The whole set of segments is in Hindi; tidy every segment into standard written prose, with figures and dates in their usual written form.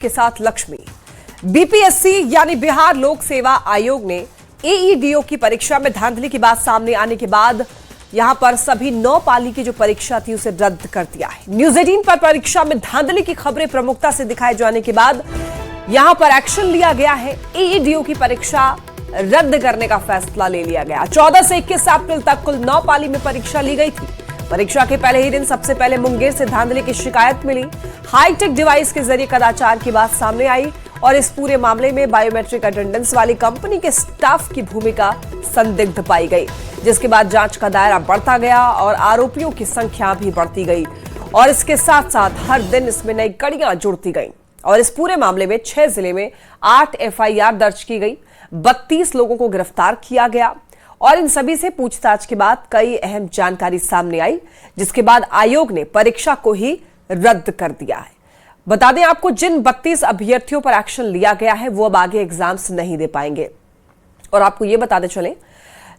के साथ लक्ष्मी। बीपीएससी यानी बिहार लोक सेवा आयोग ने एईडीओ की परीक्षा में धांधली की बात सामने आने के बाद यहां पर सभी 9 पाली की जो परीक्षा थी उसे रद्द कर दिया है। न्यूज 18 पर परीक्षा में धांधली की खबरें प्रमुखता से दिखाए जाने के बाद यहां पर एक्शन लिया गया है। एईडीओ की परीक्षा रद्द करने का फैसला ले लिया गया। 14 से 21 अप्रैल तक कुल 9 पाली में परीक्षा ली गई थी। परीक्षा के पहले ही दिन सबसे पहले मुंगेर से धांधली की शिकायत मिली। हाईटेक डिवाइस के जरिए कदाचार की बात सामने आई और इस पूरे मामले में बायोमेट्रिक अटेंडेंस वाली कंपनी के स्टाफ की भूमिका संदिग्ध पाई गई, जिसके बाद जांच का दायरा बढ़ता गया और आरोपियों की संख्या भी बढ़ती गई और इसके साथ साथ हर दिन इसमें नई कड़ियां जुड़ती गईं और इस पूरे मामले में 6 जिले में 8 एफआईआर दर्ज की गई, 32 लोगों को गिरफ्तार किया गया और इन सभी से पूछताछ के बाद कई अहम जानकारी सामने आई, जिसके बाद आयोग ने परीक्षा को ही रद्द कर दिया है। बता दें आपको, जिन 32 अभ्यर्थियों पर एक्शन लिया गया है वो अब आगे एग्जाम्स नहीं दे पाएंगे। और आपको ये बताते चलें,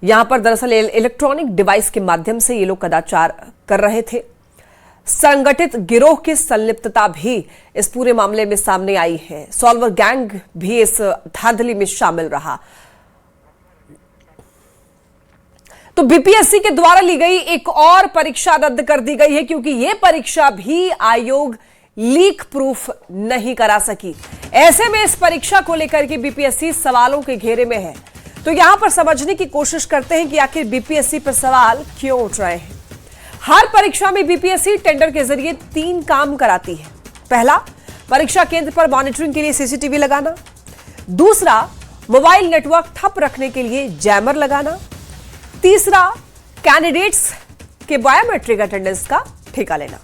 यहां पर दरअसल इलेक्ट्रॉनिक डिवाइस के माध्यम से ये लोग कदाचार कर रहे थे। संगठित गिरोह की संलिप्तता भी इस पूरे मामले में सामने आई है। सॉल्वर गैंग भी इस धांधली में शामिल रहा। तो बीपीएससी के द्वारा ली गई एक और परीक्षा रद्द कर दी गई है, क्योंकि यह परीक्षा भी आयोग लीक प्रूफ नहीं करा सकी। ऐसे में इस परीक्षा को लेकर के बीपीएससी सवालों के घेरे में है। तो यहां पर समझने की कोशिश करते हैं कि आखिर बीपीएससी पर सवाल क्यों उठ रहे हैं। हर परीक्षा में बीपीएससी टेंडर के जरिए 3 काम कराती है। पहला, परीक्षा केंद्र पर मॉनिटरिंग के लिए सीसीटीवी लगाना। दूसरा, मोबाइल नेटवर्क ठप रखने के लिए जैमर लगाना। तीसरा, कैंडिडेट्स के बायोमेट्रिक अटेंडेंस का ठेका लेना।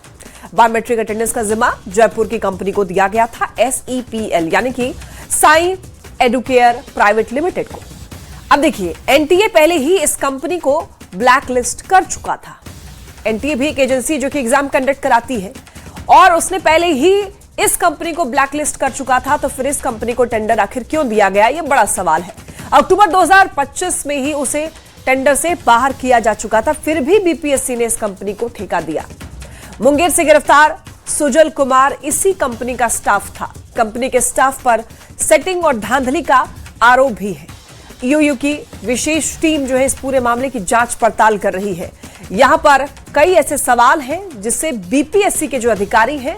बायोमेट्रिक अटेंडेंस का जिम्मा जयपुर की कंपनी को दिया गया था, SEPL यानी कि साई एडुकेयर प्राइवेट लिमिटेड को। अब देखिए, एनटीए पहले ही इस कंपनी को ब्लैक लिस्ट कर चुका था। एनटीए भी एक एजेंसी जो कि एग्जाम कंडक्ट कराती है और उसने पहले ही इस कंपनी को ब्लैक लिस्ट कर चुका था, तो फिर इस कंपनी को टेंडर आखिर क्यों दिया गया, यह बड़ा सवाल है। अक्टूबर 2025 में ही उसे टेंडर से बाहर किया जा चुका था, फिर भी बीपीएससी ने इस कंपनी को ठेका दिया। मुंगेर से गिरफ्तार सुजल कुमार इसी कंपनी का स्टाफ था। कंपनी के स्टाफ पर सेटिंग और धांधली का आरोप भी है। ईओयू की विशेष टीम जो है इस पूरे मामले की जांच पड़ताल कर रही है। यहां पर कई ऐसे सवाल हैं जिससे बीपीएससी के जो अधिकारी हैं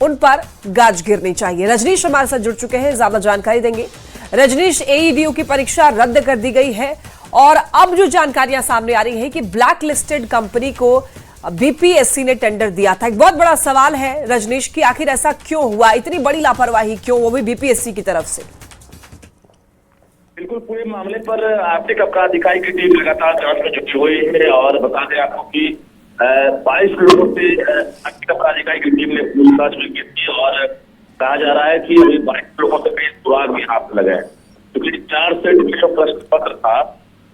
उन पर गाज गिरनी चाहिए। रजनीश हमारे साथ जुड़ चुके हैं, ज्यादा जानकारी देंगे। रजनीश, एईडीओ की परीक्षा रद्द कर दी गई है और अब जो जानकारियां सामने आ रही है कि ब्लैक लिस्टेड कंपनी को बीपीएससी ने टेंडर दिया था। एक बहुत बड़ा सवाल है रजनीश की आखिर ऐसा क्यों हुआ, इतनी बड़ी लापरवाही क्यों, वो भी बीपीएससी की तरफ से। बिल्कुल, पूरे मामले पर आर्थिक अपराध इकाई की टीम लगातार जांच में जुटी हुई है और बता दें आपको कि 22 लोगों से आर्थिक अपराध इकाई की टीम ने पूछताछ भी की थी और कहा जा रहा है कि अभी 22 लोगों से कई सुराग भी हाथ लगे हैं, क्योंकि 4 सेट में प्रश्न पत्र था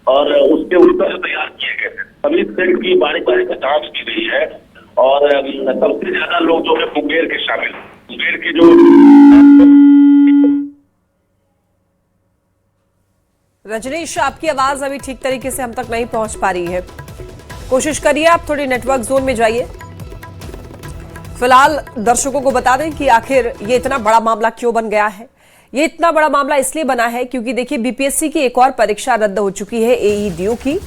और उसके उत्तर जो तैयार किए गए थे सभी सेट की बारी बारी से जांच की गई है और सबसे ज्यादा लोग जो है मुंगेर के शामिल, मुंगेर के जो रजनीश, आपकी आवाज अभी ठीक तरीके से हम तक नहीं पहुंच पा रही है, कोशिश करिए आप थोड़ी नेटवर्क जोन में जाइए। फिलहाल दर्शकों को बता दें कि आखिर ये इतना बड़ा मामला क्यों बन गया है। ये इतना बड़ा मामला इसलिए बना है क्योंकि देखिए, बीपीएससी की एक और परीक्षा रद्द हो चुकी है, एईडीओ की,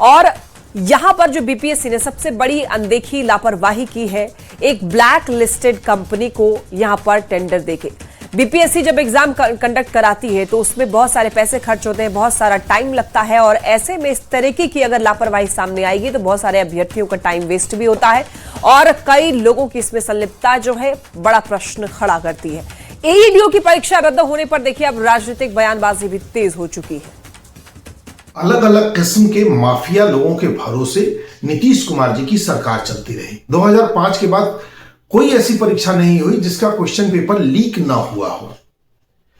और यहां पर जो बीपीएससी ने सबसे बड़ी अनदेखी लापरवाही की है, एक ब्लैक लिस्टेड कंपनी को यहां पर टेंडर देके। बीपीएससी जब एग्जाम कंडक्ट कराती है तो उसमें बहुत सारे पैसे खर्च होते हैं, बहुत सारा टाइम लगता है और ऐसे में इस तरीके की अगर लापरवाही सामने आएगी तो बहुत सारे अभ्यर्थियों का टाइम वेस्ट भी होता है और कई लोगों की इसमें संलिप्तता जो है बड़ा प्रश्न खड़ा करती है। एईडीओ की परीक्षा रद्द होने पर देखिए अब राजनीतिक बयानबाजी भी तेज हो चुकी है। अलग अलग किस्म के माफिया लोगों के भरोसे नीतीश कुमार जी की सरकार चलती रही। 2005 के बाद कोई ऐसी परीक्षा नहीं हुई जिसका क्वेश्चन पेपर लीक ना हुआ हो।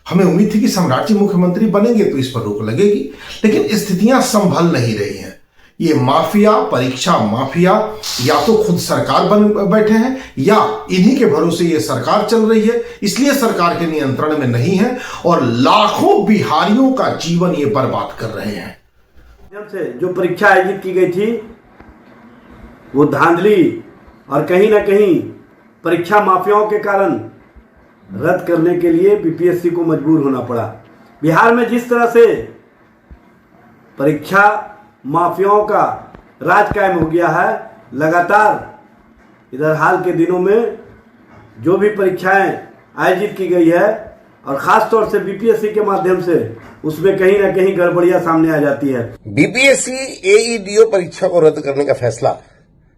हमें उम्मीद थी कि सम्राट जी मुख्यमंत्री बनेंगे तो इस पर रोक लगेगी, लेकिन स्थितियां संभल नहीं रही हैं। ये माफिया, परीक्षा माफिया या तो खुद सरकार बन बैठे हैं या इन्हीं के भरोसे ये सरकार चल रही है, इसलिए सरकार के नियंत्रण में नहीं है और लाखों बिहारियों का जीवन ये बर्बाद कर रहे हैं। जब से जो परीक्षा आयोजित की गई थी वो धांधली और कहीं ना कहीं परीक्षा माफियाओं के कारण रद्द करने के लिए बीपीएससी को मजबूर होना पड़ा। बिहार में जिस तरह से परीक्षा माफियाओं का राज कायम हो गया है, लगातार इधर हाल के दिनों में जो भी परीक्षाएं आयोजित की गई है और खास तौर से बीपीएससी के माध्यम से, उसमें कहीं ना कहीं गड़बड़ियां सामने आ जाती है। बीपीएससी एईडीओ परीक्षा को रद्द करने का फैसला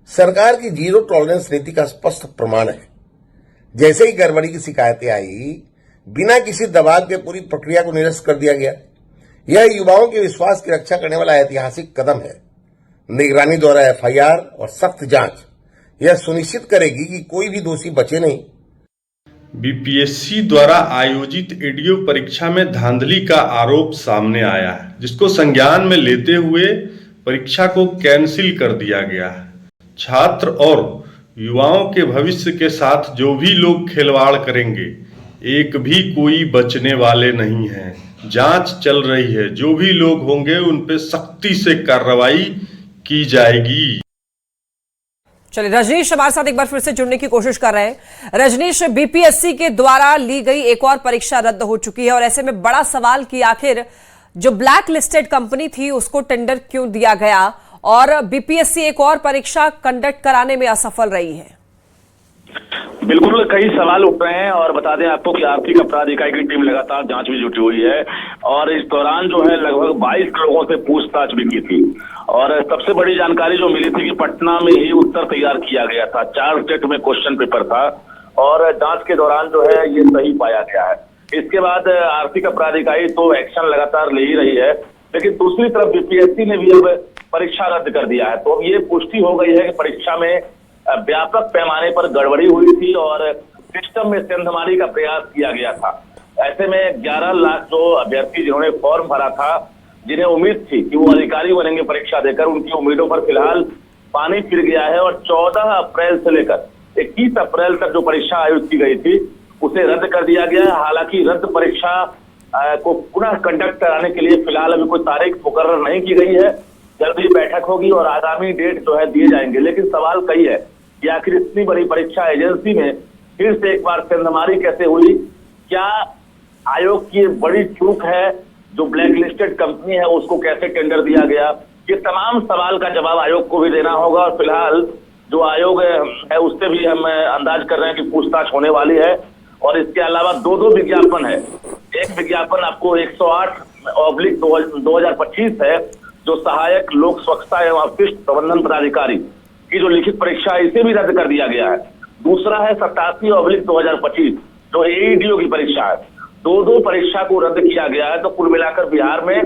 सरकार की जीरो टॉलरेंस नीति का स्पष्ट प्रमाण है। जैसे ही गड़बड़ी की शिकायतें आई, बिना किसी दबाव के पूरी प्रक्रिया को निरस्त कर दिया गया। यह युवाओं के विश्वास की रक्षा करने वाला ऐतिहासिक कदम है। निगरानी द्वारा एफआईआर और सख्त जांच यह सुनिश्चित करेगी कि कोई भी दोषी बचे नहीं। बीपीएससी द्वारा आयोजित एडीओ परीक्षा में धांधली का आरोप सामने आया है, जिसको संज्ञान में लेते हुए परीक्षा को कैंसिल कर दिया गया है। छात्र और युवाओं के भविष्य के साथ जो भी लोग खिलवाड़ करेंगे, एक भी कोई बचने वाले नहीं हैं। जांच चल रही है, जो भी लोग होंगे उन पे सख्ती से कार्रवाई की जाएगी। चलिए, रजनीश हमारे साथ एक बार फिर से जुड़ने की कोशिश कर रहे हैं। रजनीश, बीपीएससी के द्वारा ली गई एक और परीक्षा रद्द हो चुकी है और ऐसे में बड़ा सवाल कि आखिर जो ब्लैक लिस्टेड कंपनी थी उसको टेंडर क्यों दिया गया और बीपीएससी एक और परीक्षा कंडक्ट कराने में असफल रही है। बिल्कुल कई सवाल उठ रहे हैं और बता दें आपको कि आर्थिक अपराध इकाई की टीम लगातार जांच में जुटी हुई है और इस दौरान जो है लगभग 22 लोगों से पूछताछ भी की थी और सबसे बड़ी जानकारी जो मिली थी कि पटना में ही उत्तर तैयार किया गया था। 4 स्टेट में क्वेश्चन पेपर था और जांच के दौरान जो है ये सही पाया गया है। इसके बाद आर्थिक अपराध इकाई तो एक्शन लगातार ले ही रही है, लेकिन दूसरी तरफ बीपीएससी ने भी अब परीक्षा रद्द कर दिया है। तो अब ये पुष्टि हो गई है कि परीक्षा में व्यापक पैमाने पर गड़बड़ी हुई थी और सिस्टम में सेंधमारी का प्रयास किया गया था। ऐसे में 11 लाख जो अभ्यर्थी जिन्होंने फॉर्म भरा था, जिन्हें उम्मीद थी कि वो अधिकारी बनेंगे परीक्षा देकर, उनकी उम्मीदों पर फिलहाल पानी फिर गया है और 14 अप्रैल से लेकर 21 अप्रैल तक जो परीक्षा आयोजित की गई थी उसे रद्द कर दिया गया है। हालांकि रद्द परीक्षा को पुनः कंडक्ट कराने के लिए फिलहाल अभी कोई तारीख मुकर्रर नहीं की गई है। जल्द ही बैठक होगी और आगामी डेट जो है दिए जाएंगे। लेकिन सवाल कई है कि आखिर इतनी बड़ी परीक्षा एजेंसी में फिर से एक बार सेंधमारी कैसे हुई? क्या आयोग की बड़ी चूक है? जो ब्लैक लिस्टेड कंपनी है उसको कैसे टेंडर दिया गया? ये तमाम सवाल का जवाब आयोग को भी देना होगा और फिलहाल जो आयोग है उससे भी हम अंदाज कर रहे हैं कि पूछताछ होने वाली है। और इसके अलावा 2 विज्ञापन है। एक विज्ञापन आपको 108/2025 है, जो सहायक लोक स्वच्छता एवं अपशिष्ट प्रबंधन पदाधिकारी की जो लिखित परीक्षा है इसे भी रद्द कर दिया गया है। दूसरा है 87/2025 जो एईडीओ की परीक्षा है। 2 परीक्षा को रद्द किया गया है। तो कुल मिलाकर बिहार में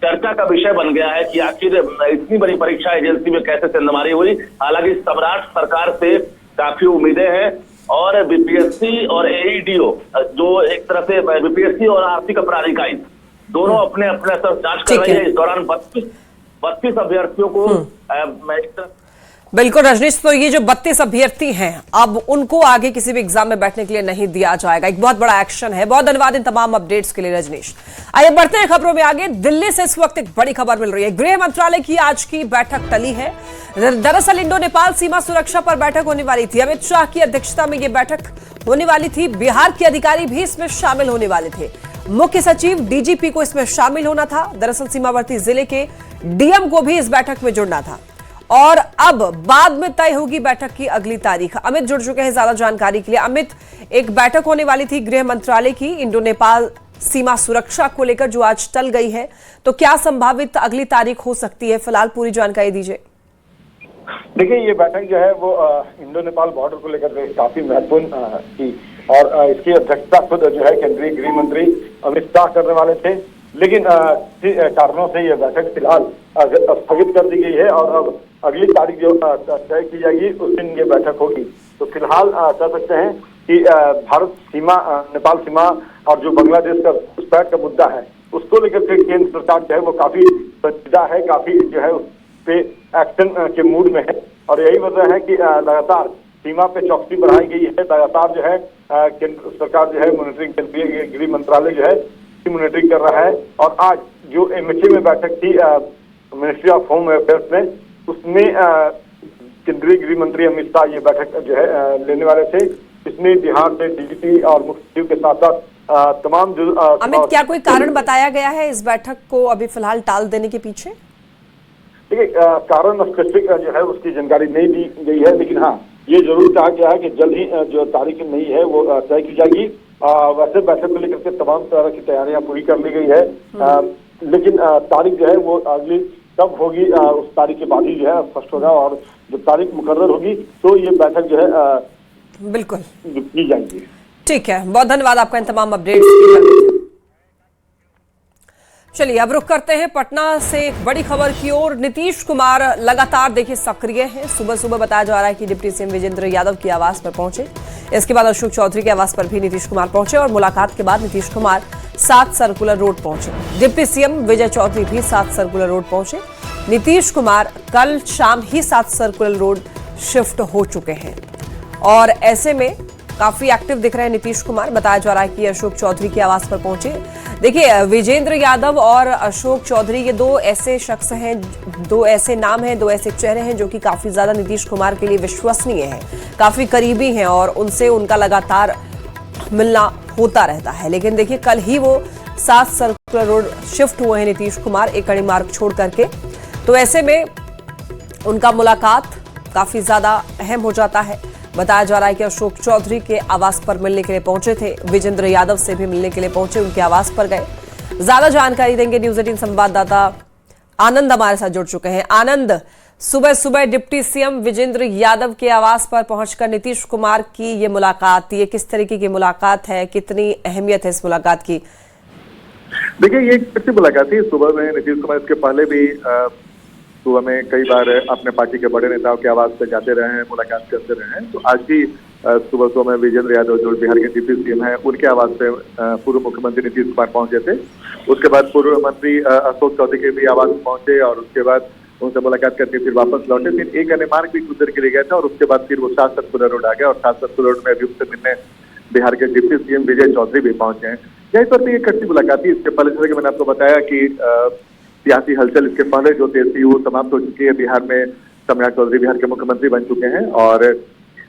चर्चा का विषय बन गया है कि आखिर इतनी बड़ी परीक्षा एजेंसी में कैसे सेंधमारी हुई। हालांकि सम्राट सरकार से काफी उम्मीदें हैं और बीपीएससी और एईडीओ जो एक तरह से बीपीएससी और आर्थिक अपराध इकाई दोनों अपने अपने स्तर जांच कर रही है। इस दौरान 32 अभ्यर्थियों को बिल्कुल रजनीश, तो ये जो 32 अभ्यर्थी हैं अब उनको आगे किसी भी एग्जाम में बैठने के लिए नहीं दिया जाएगा। एक बहुत बड़ा एक्शन है। बहुत धन्यवाद इन तमाम अपडेट्स के लिए रजनीश। आइए बढ़ते हैं खबरों में आगे। दिल्ली से इस वक्त एक बड़ी खबर मिल रही है। गृह मंत्रालय की आज की बैठक टली है। दरअसल इंडो नेपाल सीमा सुरक्षा पर बैठक होने वाली थी। अमित शाह की अध्यक्षता में यह बैठक होने वाली थी। बिहार के अधिकारी भी इसमें शामिल होने वाले थे। मुख्य सचिव डीजीपी को इसमें शामिल होना था। दरअसल सीमावर्ती जिले के डीएम को भी इस बैठक में जुड़ना था और अब बाद में तय होगी बैठक की अगली तारीख। अमित जुड़ चुके हैं ज्यादा जानकारी के लिए। अमित, एक बैठक होने वाली थी गृह मंत्रालय की इंडो नेपाल सीमा सुरक्षा को लेकर जो आज टल गई है, तो क्या संभावित अगली तारीख हो सकती है? फिलहाल पूरी जानकारी दीजिए। देखिए, ये बैठक जो है वो इंडो नेपाल बॉर्डर को लेकर काफी महत्वपूर्ण थी और इसकी अध्यक्षता खुद जो है केंद्रीय गृह मंत्री अमित शाह करने वाले थे। लेकिन कारणों से यह बैठक फिलहाल स्थगित कर दी गई है और अब अगली तारीख जो तय की जाएगी उस दिन ये बैठक होगी। तो फिलहाल कह सकते हैं कि भारत सीमा नेपाल सीमा और जो बांग्लादेश का घुसपैठ का मुद्दा है उसको लेकर के केंद्र सरकार जो है वो काफी संजीदा है, काफी जो है उस पे एक्शन के मूड में है और यही वजह है कि लगातार सीमा पे चौकसी बढ़ाई गई है। लगातार जो है केंद्र सरकार जो है मॉनिटरिंग, केंद्रीय गृह मंत्रालय जो है मॉनिटरिंग कर रहा है। और आज जो एमएचए में बैठक थी मिनिस्ट्री ऑफ होम अफेयर्स में, उसमें केंद्रीय गृह मंत्री अमित शाह ये बैठक जो है लेने वाले थे इसमें बिहार से डीजीपी और मुख्य सचिव के साथ साथ तमाम जो अमित, क्या कोई कारण बताया गया है इस बैठक को अभी फिलहाल टाल देने के पीछे? देखिए, कारण स्पेसिफिक जो है उसकी जानकारी नहीं दी गई है, लेकिन हाँ ये जरूर कहा गया है कि जल्द ही जो तारीख नहीं है वो तय की जाएगी। वैसे बैठक को लेकर के तमाम तरह की तैयारियां पूरी कर ली गई है, लेकिन तारीख जो है वो अगली कब होगी उस तारीख के बाद ही जो है स्पष्ट होगा, और जब तारीख मुकर्रर होगी तो ये बैठक जो है बिल्कुल की जाएगी। ठीक है, बहुत धन्यवाद आपका इन तमाम अपडेट्स। चलिए अब रुख करते हैं पटना से एक बड़ी खबर की ओर। नीतीश कुमार लगातार देखिए सक्रिय हैं। सुबह सुबह बताया जा रहा है कि डिप्टी सीएम विजेंद्र यादव के आवास पर पहुंचे, इसके बाद अशोक चौधरी के आवास पर भी नीतीश कुमार पहुंचे और मुलाकात के बाद नीतीश कुमार 7 सर्कुलर रोड पहुंचे। डिप्टी सीएम विजय चौधरी भी 7 सर्कुलर रोड पहुंचे। नीतीश कुमार कल शाम ही 7 सर्कुलर रोड शिफ्ट हो चुके हैं और ऐसे में काफी एक्टिव दिख रहे हैं नीतीश कुमार। बताया जा रहा है कि अशोक चौधरी के आवास पर पहुंचे। देखिए, विजेंद्र यादव और अशोक चौधरी ये दो ऐसे शख्स हैं, दो ऐसे नाम हैं, दो ऐसे चेहरे हैं जो कि काफी ज्यादा नीतीश कुमार के लिए विश्वसनीय हैं, काफी करीबी हैं और उनसे उनका लगातार मिलना होता रहता है। लेकिन देखिए, कल ही वो 7 सर्कुलर रोड शिफ्ट हुए हैं नीतीश कुमार एक कड़ी मार्ग छोड़ करके, तो ऐसे में उनका मुलाकात काफी ज्यादा अहम हो जाता है। बताया जा रहा है कि अशोक चौधरी के आवास पर मिलने के लिए पहुंचे थे, विजेंद्र यादव से भी मिलने के लिए पहुंचे, उनके आवास पर गए। ज्यादा जानकारी देंगे न्यूज 18 संवाददाता आनंद हमारे साथ जुड़ चुके हैं। आनंद, सुबह सुबह डिप्टी सीएम विजेंद्र यादव के आवास पर पहुंचकर नीतीश कुमार की ये मुलाकात, ये किस तरीके की मुलाकात है, कितनी अहमियत है इस मुलाकात की? देखिए, ये एक अच्छी मुलाकात थी। सुबह में नीतीश कुमार इसके पहले भी सुबह में कई बार अपने पार्टी के बड़े नेताओं के आवास पे जाते रहे हैं, मुलाकात करते रहे हैं। तो आज भी सुबह सुबह में विजेंद्र यादव जो बिहार के डिप्टी सीएम है उनके आवास पे पूर्व मुख्यमंत्री नीतीश कुमार पहुंचे थे। उसके बाद पूर्व मंत्री अशोक चौधरी के भी आवास पहुंचे और उसके बाद उनसे मुलाकात करके फिर वापस लौटे। फिर एक अन्य मार्ग भी गुजर के लिए गए थे और उसके बाद फिर वो 7 सर्कुलर रोड आ गया और 7 सर्कुलर रोड में अभी उससे मिलने बिहार के डिप्टी सीएम विजय चौधरी भी पहुंचे हैं। यही पर भी एक अच्छी मुलाकात थी। इसके पहले जैसे कि मैंने आपको बताया कि सियासी हलचल इसके पहले जो थी वो समाप्त हो चुकी है। बिहार में सम्राट चौधरी बिहार के मुख्यमंत्री बन चुके हैं और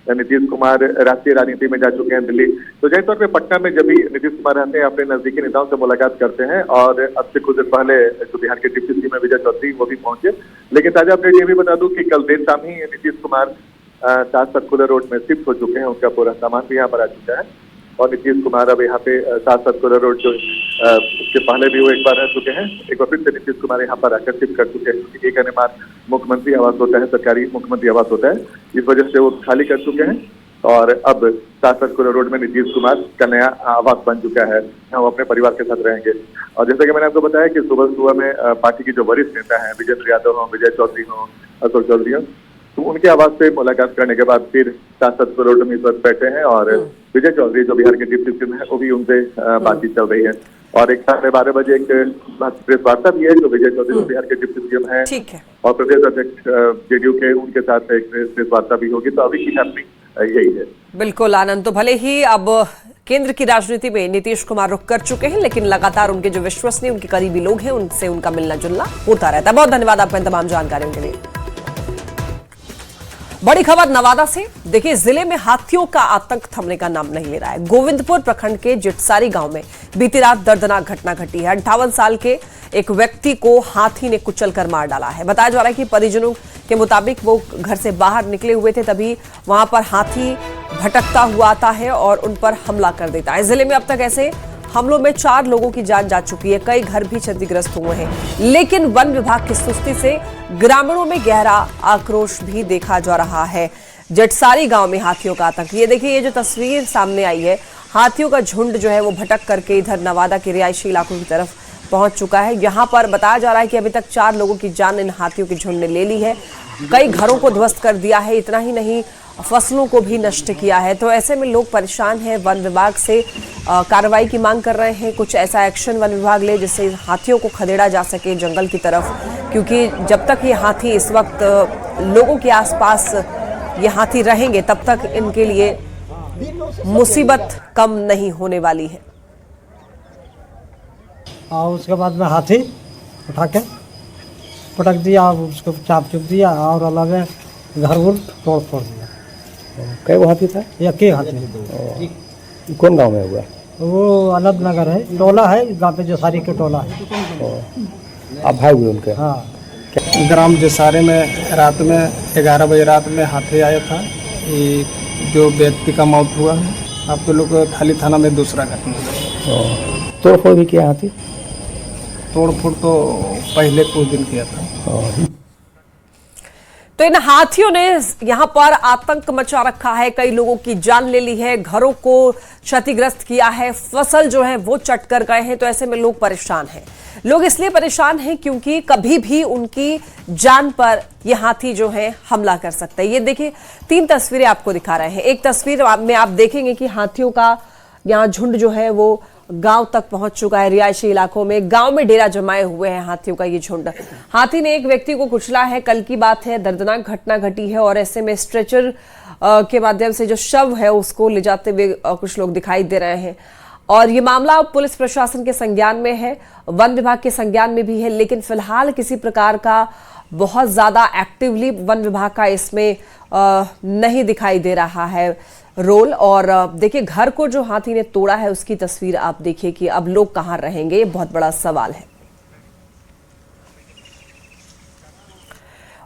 नीतीश कुमार राष्ट्रीय राजनीति में जा चुके हैं दिल्ली। तो जय तौर पे पटना में जब भी नीतीश कुमार रहते हैं अपने नजदीकी नेताओं से मुलाकात करते हैं और अब से कुछ देर पहले जो बिहार के डिप्टी सीएम विजय चौधरी वो भी पहुंचे। लेकिन ताजा अपडेट ये भी बता दूं कि कल देर शाम ही नीतीश कुमार 7 सर्कुलर रोड में शिफ्ट हो चुके हैं, उनका पूरा सामान भी यहाँ पर आ चुका है और नीतीश कुमार अब यहाँ पे 7 सर्कुलर रोड जो उसके पहले भी वो एक बार रह चुके हैं, एक बार फिर से नीतीश कुमार यहाँ पर आकर शिफ्ट कर चुके हैं। एक अन्य मार्ग मुख्यमंत्री आवास होता है, सरकारी मुख्यमंत्री आवास होता है, इस वजह से वो खाली कर चुके हैं और अब 7 सर्कुलर रोड में नीतीश कुमार का नया आवास बन चुका है, वो अपने परिवार के साथ रहेंगे। और जैसे कि मैंने आपको बताया कि सुबह सुबह में पार्टी की जो वरिष्ठ नेता है विजेंद्र यादव हो, विजय चौधरी हो, अशोक चौधरी हो, तो उनके आवास पे मुलाकात करने के बाद फिर 7 सर्कुलर रोड में इस वक्त बैठे हैं और विजय चौधरी जो बिहार के डिप्टी सीएम है वो भी उनसे बातचीत चल रही है। और एक 12:30 बजे एक प्रेस वार्ता भी है जो विजय चौधरी जो बिहार के डिप्टी सीएम है और प्रदेश अध्यक्ष जेडीयू के उनके साथ एक प्रेस वार्ता भी होगी। तो अभी की हैपनिंग यही है। बिल्कुल आनंद, तो भले ही अब केंद्र की राजनीति में नीतीश कुमार रुक कर चुके हैं लेकिन लगातार उनके जो विश्वसनीय उनके करीबी लोग हैं उनसे उनका मिलना जुलना होता रहता है। बहुत धन्यवाद आपका इन तमाम जानकारियों के लिए। बड़ी खबर नवादा से। देखिए, जिले में हाथियों का आतंक थमने का नाम नहीं ले रहा है। गोविंदपुर प्रखंड के जिटसारी गांव में बीती रात दर्दनाक घटना घटी है। 58 साल के एक व्यक्ति को हाथी ने कुचल कर मार डाला है। बताया जा रहा है कि परिजनों के मुताबिक वो घर से बाहर निकले हुए थे, तभी वहां पर हाथी भटकता हुआ आता है और उन पर हमला कर देता है। जिले में अब तक ऐसे हमलों में 4 लोगों की जान जा चुकी है, कई घर भी क्षतिग्रस्त हुए हैं। लेकिन वन विभाग की सुस्ती से ग्रामीणों में गहरा आक्रोश भी देखा जा रहा है। जटसारी गांव में हाथियों का आतंक, ये देखिए, ये जो तस्वीर सामने आई है, हाथियों का झुंड जो है वो भटक करके इधर नवादा के रिहायशी इलाकों की तरफ पहुंच चुका है। यहाँ पर बताया जा रहा है कि अभी तक 4 लोगों की जान इन हाथियों के झुंड ने ले ली है, कई घरों को ध्वस्त कर दिया है, इतना ही नहीं फसलों को भी नष्ट किया है। तो ऐसे में लोग परेशान हैं, वन विभाग से कार्रवाई की मांग कर रहे हैं, कुछ ऐसा एक्शन वन विभाग ले जिससे हाथियों को खदेड़ा जा सके जंगल की तरफ, क्योंकि जब तक ये हाथी इस वक्त लोगों के आसपास ये हाथी रहेंगे तब तक इनके लिए मुसीबत कम नहीं होने वाली है। और उसके बाद में हाथी उठा के पटक दिया, उसको चाप चुप दिया और अलग घर तोड़ फोड़ दिया। कई वो हाथी था? या के हाथी। कौन गांव में हुआ? वो अलग नगर है, टोला है, गाँव पे जोसारी के टोला है। आप भाई हुए उनके? हाँ। ग्राम जसारे में रात में 11 बजे रात में हाथी आया था। ये जो व्यक्ति का मौत हुआ है, आप लोग थाली थाना में दूसरा घटना। तोड़फोड़ भी किया हाथी? तोड़फोड़ तो पहले कुछ दिन किया था। तो इन हाथियों ने यहां पर आतंक मचा रखा है, कई लोगों की जान ले ली है, घरों को क्षतिग्रस्त किया है, फसल जो है वो चट कर गए हैं। तो ऐसे में लोग परेशान हैं। लोग इसलिए परेशान हैं क्योंकि कभी भी उनकी जान पर ये हाथी जो है हमला कर सकते हैं। ये देखिए 3 तस्वीरें आपको दिखा रहे हैं। एक तस्वीर में आप देखेंगे कि हाथियों का यहाँ झुंड जो है वो गांव तक पहुंच चुका है। रिहायशी इलाकों में, गांव में डेरा जमाए हुए हैं हाथियों का ये झुंड। हाथी ने एक व्यक्ति को कुचला है, कल की बात है, दर्दनाक घटना घटी है। और ऐसे में स्ट्रेचर के माध्यम से जो शव है उसको ले जाते हुए कुछ लोग दिखाई दे रहे हैं। और ये मामला पुलिस प्रशासन के संज्ञान में है, वन विभाग के संज्ञान में भी है, लेकिन फिलहाल किसी प्रकार का बहुत ज्यादा एक्टिवली वन विभाग का इसमें नहीं दिखाई दे रहा है रोल। और देखिए घर को जो हाथी ने तोड़ा है उसकी तस्वीर आप देखिए कि अब लोग कहां रहेंगे, ये बहुत बड़ा सवाल है।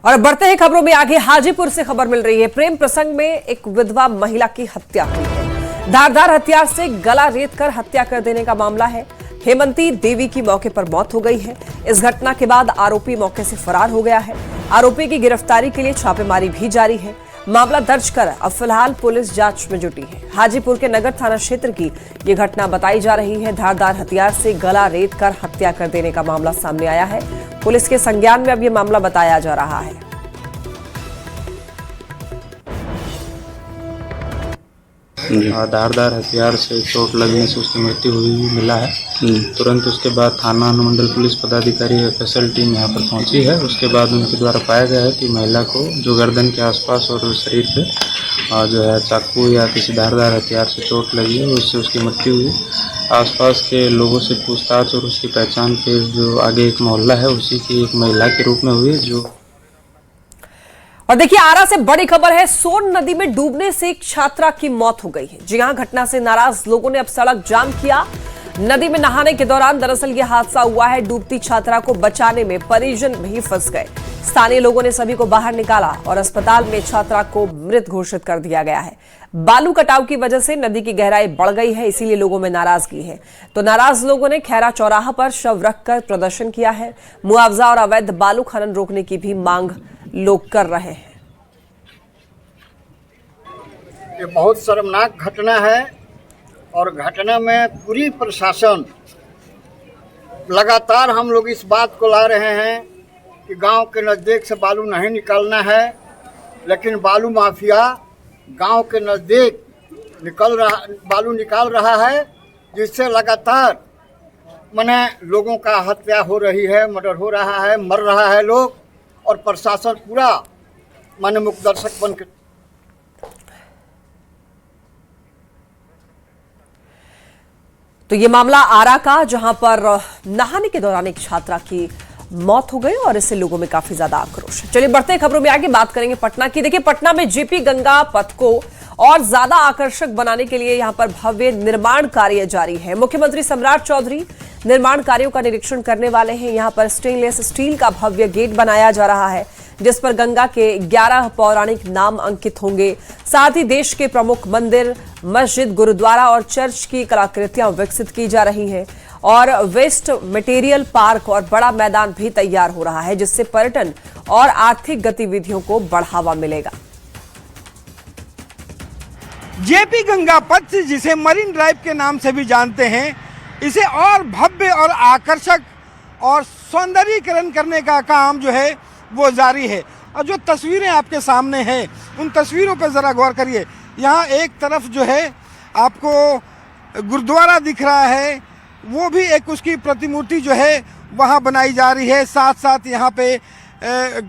और बढ़ते हैं खबरों में आगे। हाजीपुर से खबर मिल रही है, प्रेम प्रसंग में एक विधवा महिला की हत्या हुई है। धारदार हथियार से गला रेत कर हत्या कर देने का मामला है। हेमंती देवी की मौके पर मौत हो गई है। इस घटना के बाद आरोपी मौके से फरार हो गया है। आरोपी की गिरफ्तारी के लिए छापेमारी भी जारी है। मामला दर्ज कर अब फिलहाल पुलिस जांच में जुटी है। हाजीपुर के नगर थाना क्षेत्र की ये घटना बताई जा रही है। धारदार हथियार से गला रेत कर हत्या कर देने का मामला सामने आया है। पुलिस के संज्ञान में अब ये मामला बताया जा रहा है। धारदार हथियार से चोट लगने से उसकी मृत्यु हुई मिला है। तुरंत उसके बाद थाना अनुमंडल पुलिस पदाधिकारी एफएसएल टीम यहाँ पर पहुंची है। उसके बाद उनके द्वारा पाया गया है कि महिला को जो गर्दन के आसपास और शरीर पे जो है चाकू या किसी धारदार हथियार से चोट लगी है, उससे उसकी मृत्यु हुई। आसपास के लोगों से पूछताछ और उसकी पहचान पे जो आगे एक मोहल्ला है उसी की एक महिला के रूप में हुई। जो और देखिए आरा से बड़ी खबर है, सोन नदी में डूबने से एक छात्रा की मौत हो गई है। जी हां, घटना से नाराज लोगों ने अब सड़क जाम किया। नदी में नहाने के दौरान दरअसल यह हादसा हुआ है। डूबती छात्रा को बचाने में परिजन भी फंस गए। स्थानीय लोगों ने सभी को बाहर निकाला और अस्पताल में छात्रा को मृत घोषित कर दिया गया है। बालू कटाव की वजह से नदी की गहराई बढ़ गई है, इसीलिए लोगों में नाराजगी है। तो नाराज लोगों ने खैरा चौराहा पर शव रखकर प्रदर्शन किया है। मुआवजा और अवैध बालू खनन रोकने की भी मांग लोग कर रहे हैं। ये बहुत शर्मनाक घटना है और घटना में पूरी प्रशासन लगातार हम लोग इस बात को ला रहे हैं कि गांव के नज़दीक से बालू नहीं निकालना है, लेकिन बालू माफिया गांव के नज़दीक बालू निकाल रहा है, जिससे लगातार माने लोगों का हत्या हो रही है, मर्डर हो रहा है, मर रहा है लोग, और प्रशासन पूरा माने मुकदर्शक बन के। तो ये मामला आरा का, जहां पर नहाने के दौरान एक छात्रा की मौत हो गई और इससे लोगों में काफी ज्यादा आक्रोश है। चलिए बढ़ते हैं खबरों में आगे, बात करेंगे पटना की। देखिए पटना में जेपी गंगा पथ को और ज्यादा आकर्षक बनाने के लिए यहां पर भव्य निर्माण कार्य जारी है। मुख्यमंत्री सम्राट चौधरी निर्माण कार्यों का निरीक्षण करने वाले हैं। यहां पर स्टेनलेस स्टील का भव्य गेट बनाया जा रहा है, जिस पर गंगा के 11 पौराणिक नाम अंकित होंगे। साथ ही देश के प्रमुख मंदिर, मस्जिद, गुरुद्वारा और चर्च की कलाकृतियां विकसित की जा रही हैं। और वेस्ट मटेरियल पार्क और बड़ा मैदान भी तैयार हो रहा है, जिससे पर्यटन और आर्थिक गतिविधियों को बढ़ावा मिलेगा। जेपी गंगा पथ, जिसे मरीन ड्राइव के नाम से भी जानते हैं, इसे और भव्य और आकर्षक और सौंदर्यीकरण करने का काम जो है वो जारी है। और जो तस्वीरें आपके सामने हैं, उन तस्वीरों पर ज़रा गौर करिए। यहाँ एक तरफ जो है आपको गुरुद्वारा दिख रहा है, वो भी एक उसकी प्रतिमूर्ति जो है वहाँ बनाई जा रही है। साथ साथ यहाँ पे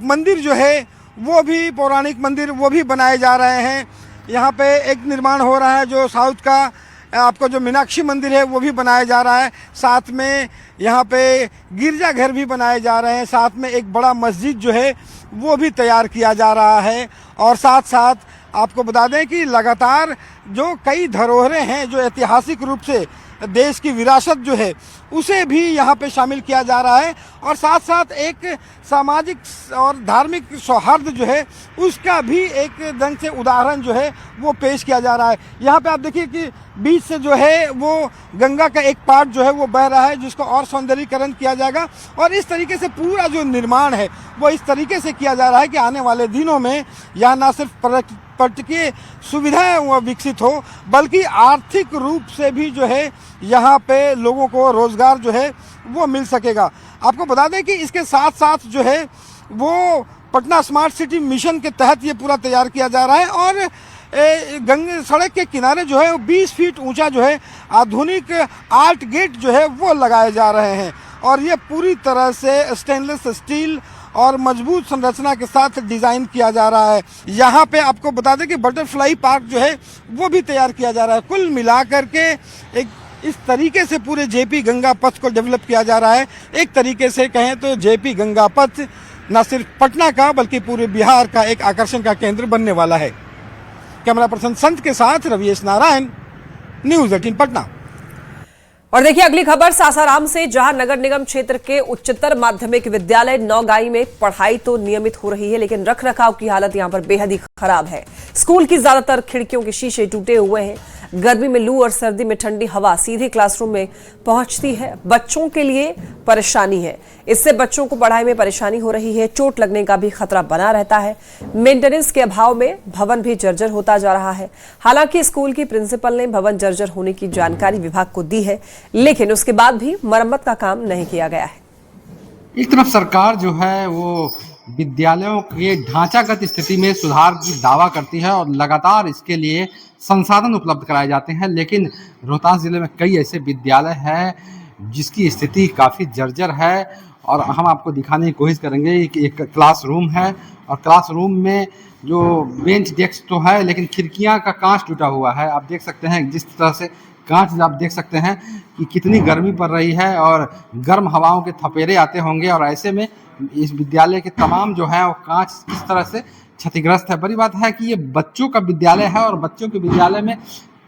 मंदिर जो है वो भी पौराणिक मंदिर वो भी बनाए जा रहे हैं। यहाँ पे एक निर्माण हो रहा है जो साउथ का आपको जो मीनाक्षी मंदिर है वो भी बनाया जा रहा है। साथ में यहाँ पे गिरजाघर भी बनाए जा रहे हैं। साथ में एक बड़ा मस्जिद जो है वो भी तैयार किया जा रहा है। और साथ साथ आपको बता दें कि लगातार जो कई धरोहरें हैं जो ऐतिहासिक रूप से देश की विरासत जो है उसे भी यहाँ पे शामिल किया जा रहा है और साथ साथ एक सामाजिक और धार्मिक सौहार्द जो है उसका भी एक ढंग से उदाहरण जो है वो पेश किया जा रहा है। यहाँ पे आप देखिए कि बीच से जो है वो गंगा का एक पार्ट जो है वो बह रहा है जिसको और सौंदर्यीकरण किया जाएगा और इस तरीके से पूरा जो निर्माण है वो इस तरीके से किया जा रहा है कि आने वाले दिनों में यहाँ न सिर्फ पर्यटकीय सुविधाएं वो विकसित हो बल्कि आर्थिक रूप से भी जो है यहाँ पे लोगों को रोजगार जो है वो मिल सकेगा। आपको बता दें कि इसके साथ साथ जो है वो पटना स्मार्ट सिटी मिशन के तहत ये पूरा तैयार किया जा रहा है और गंगा सड़क के किनारे जो है 20 फीट ऊंचा जो है आधुनिक आर्ट गेट जो है वो लगाए जा रहे हैं और ये पूरी तरह से स्टेनलेस स्टील और मजबूत संरचना के साथ डिज़ाइन किया जा रहा है। यहाँ पे आपको बता दें कि बटरफ्लाई पार्क जो है वो भी तैयार किया जा रहा है। कुल मिलाकर के एक इस तरीके से पूरे जेपी गंगा पथ को डेवलप किया जा रहा है। एक तरीके से कहें तो जेपी गंगा पथ न सिर्फ पटना का बल्कि पूरे बिहार का एक आकर्षण का केंद्र बनने वाला है। कैमरा पर्सन संत के साथ रविएश नारायण, न्यूज़ 18 पटना। और देखिए अगली खबर सासाराम से, जहां नगर निगम क्षेत्र के उच्चतर माध्यमिक विद्यालय नौगाई में पढ़ाई तो नियमित हो रही है लेकिन रखरखाव की हालत यहां पर बेहद ही खराब है। स्कूल की ज्यादातर खिड़कियों के शीशे टूटे हुए हैं। गर्मी में लू और सर्दी में ठंडी हवा सीधे क्लासरूम में पहुंचती है। बच्चों के लिए परेशानी है, इससे बच्चों को पढ़ाई में परेशानी हो रही है। चोट लगने का भी खतरा बना रहता है। मेंटेनेंस के अभाव में भवन भी जर्जर होता जा रहा है। हालांकि स्कूल की प्रिंसिपल ने भवन जर्जर होने की जानकारी विभाग को दी है लेकिन उसके बाद भी मरम्मत का काम नहीं किया गया है। एक तरफ सरकार जो है वो विद्यालयों के ढांचागत स्थिति में सुधार की दावा करती है और लगातार इसके लिए संसाधन उपलब्ध कराए जाते हैं, लेकिन रोहतास जिले में कई ऐसे विद्यालय हैं जिसकी स्थिति काफ़ी जर्जर है और हम आपको दिखाने की कोशिश करेंगे कि एक क्लासरूम है और क्लासरूम में जो बेंच डेस्क तो है लेकिन खिड़कियां का कांच टूटा हुआ है। आप देख सकते हैं जिस तरह से कांच, आप देख सकते हैं कि कितनी गर्मी पड़ रही है और गर्म हवाओं के थपेरे आते होंगे और ऐसे में इस विद्यालय के तमाम जो है वो कांच इस तरह से क्षतिग्रस्त है। बड़ी बात है कि ये बच्चों का विद्यालय है और बच्चों के विद्यालय में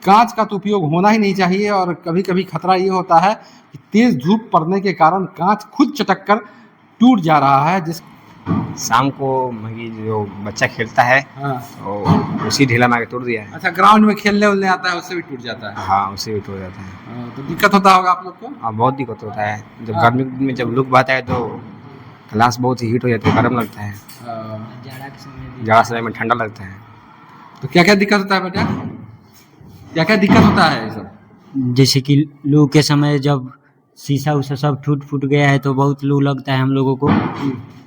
कांच का तो उपयोग होना ही नहीं चाहिए और कभी कभी खतरा ये होता है कि तेज धूप पड़ने के कारण कांच खुद चटक कर टूट जा रहा है। जिस शाम को जो बच्चा खेलता है तो उसी ढीला मार के तोड़ दिया है। अच्छा, ग्राउंड में खेलने उलने आता है उससे भी टूट जाता है? हाँ, उससे भी टूट जाता है। तो दिक्कत होता होगा आप लोग को? हाँ, बहुत दिक्कत होता है। जब गर्मी में जब लुक बहता है तो क्लास बहुत ही हीट हो जाती है, गर्म लगता है। जाड़ा समय में ठंडा लगता है। तो क्या क्या दिक्कत होता है बेटा? क्या क्या दिक्कत होता है सब? जैसे कि लू के समय जब शीशा उसा सब टूट फूट गया है तो बहुत लू लगता है हम लोगों को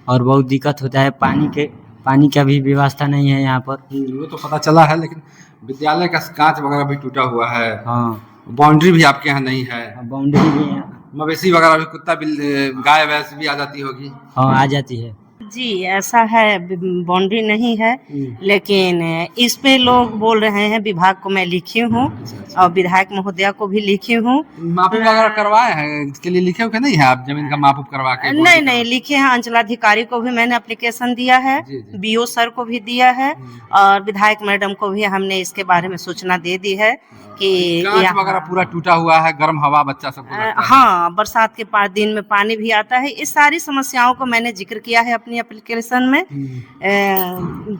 और बहुत दिक्कत होता है। पानी का भी व्यवस्था नहीं है यहाँ पर। वो तो पता चला है, लेकिन विद्यालय का कांच वगैरह भी टूटा हुआ है। हाँ, बाउंड्री भी आपके यहाँ नहीं है? बाउंड्री भी है। मवेशी वगैरह भी, कुत्ता गाय भैंस भी आ जाती होगी? हाँ, आ जाती है जी। ऐसा है, बाउंड्री नहीं है लेकिन इस पे लोग बोल रहे हैं। विभाग को मैं लिखी हूँ और विधायक महोदया को भी लिखी हूँ। मापी वगैरह करवाए हैं इसके लिए? लिखे हो कि नहीं है आप जमीन का माप करवा के? नहीं लिखे हैं। अंचलाधिकारी को भी मैंने एप्लीकेशन दिया है, बीओ सर को भी दिया है और विधायक मैडम को भी हमने इसके बारे में सूचना दे दी है कि कांच वगैरह पूरा टूटा हुआ है, गर्म हवा बच्चा सबको हाँ, बरसात के दिन में पानी भी आता है। इस सारी समस्याओं को मैंने जिक्र किया है अपनी एप्लीकेशन में।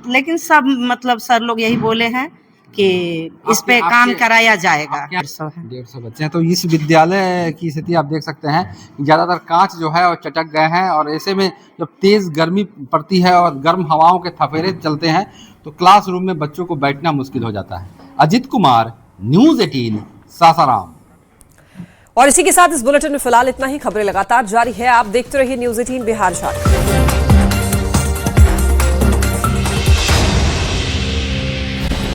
लेकिन सब मतलब सर लोग यही बोले हैं कि इस पे काम कराया जाएगा। 150 बच्चे हैं। तो इस विद्यालय की स्थिति आप देख सकते हैं, ज्यादातर कांच जो है वो चटक गए हैं और ऐसे में जब तेज गर्मी पड़ती है और गर्म हवाओं के थपेरे चलते हैं तो क्लासरूम में बच्चों को बैठना मुश्किल हो जाता है। अजित कुमार, न्यूज़ 18 सासाराम। और इसी के साथ इस बुलेटिन में फिलहाल इतना ही। खबरें लगातार जारी है, आप देखते रहिए न्यूज़ 18 बिहार झारखंड।